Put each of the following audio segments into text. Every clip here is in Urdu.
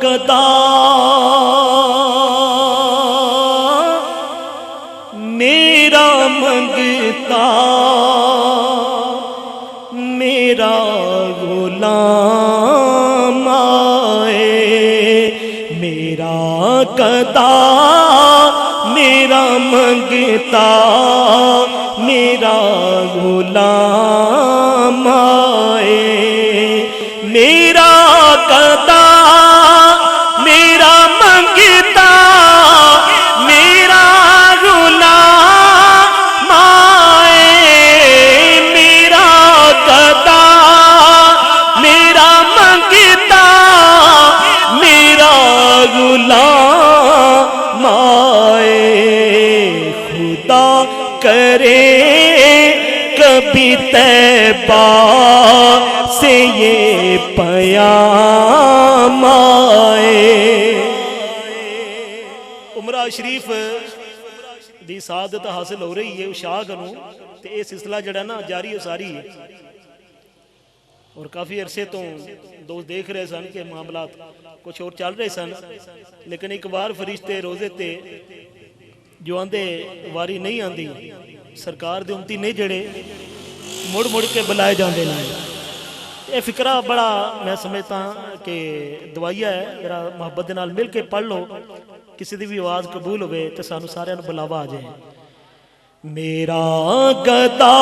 گدا میرا منگتا میرا غلام آئے، میرا گدا میرا منگتا میرا غلام آئے، میرا گدا میرا منگتا میرا غلام آئے، میرا گدا میرا منگتا میرا غلام آئے، خدا کرے کبھی طیبہ سے یہ پیام آئے۔ عمرہ شریف دی سعادت حاصل ہو رہی ہے شاہ گنوں تے یہ سلسلہ جڑا نا جاری و ساری ہے، اور کافی عرصے تو دوست دیکھ رہے سن کہ معاملات کچھ اور چل رہے سن، لیکن ایک بار فرشتے روزے تے جو آندے واری نہیں آندی، سرکار دے امتی نہیں جڑے مڑ مڑ کے بلائے جاندے نہ۔ یہ فکرہ بڑا میں سمجھتا کہ دعائیہ ہے، ذرا محبت دے نال مل کے پڑھ لو، کسی دی بھی آواز قبول ہوئے تو سانو سارے بلاوا آ جائے۔ میرا گدا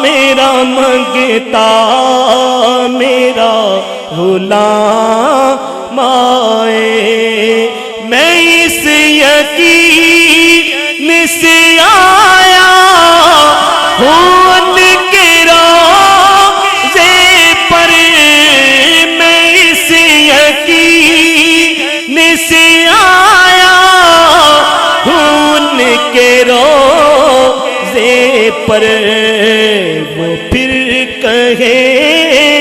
میرا منگتا میرا غلام آئے، میں اس یقین سے آیا ہوں ان کے روضے پر، میں اس یقین سے آیا ہوں ان کے روضے پر، وہ پھر کہیں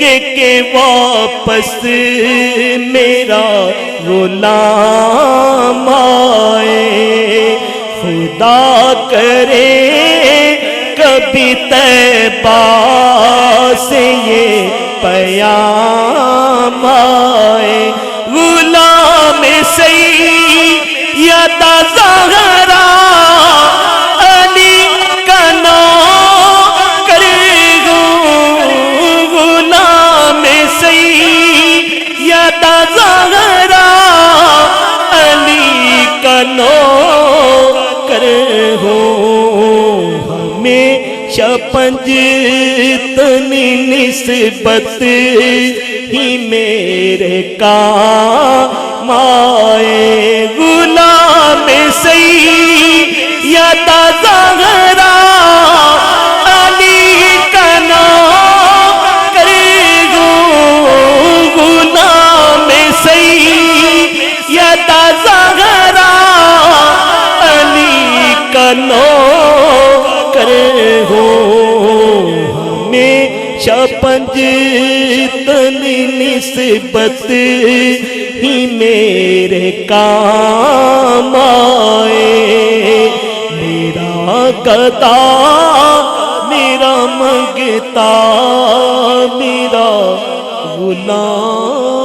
گے کہ واپس میرا غلام آئے، خدا کرے کبھی طیبہ سے یہ پیام آئے، غلام سیدہ زہرا علی کا نوکر ہوں، غلام سیدہ زہرا علی کا نوکر ہوں، ہمیشہ پنجتنی نسبت ہی میرے کام آئے، غلام سیدہ زہرا علی کا نوکر ہوں، غلام سیدہ زہرا علی کا نوکر ہوں، ہمیشہ پنجتنی نسبت ہی میرے کام آئے، میرا گدا میرا منگتا میرا غلام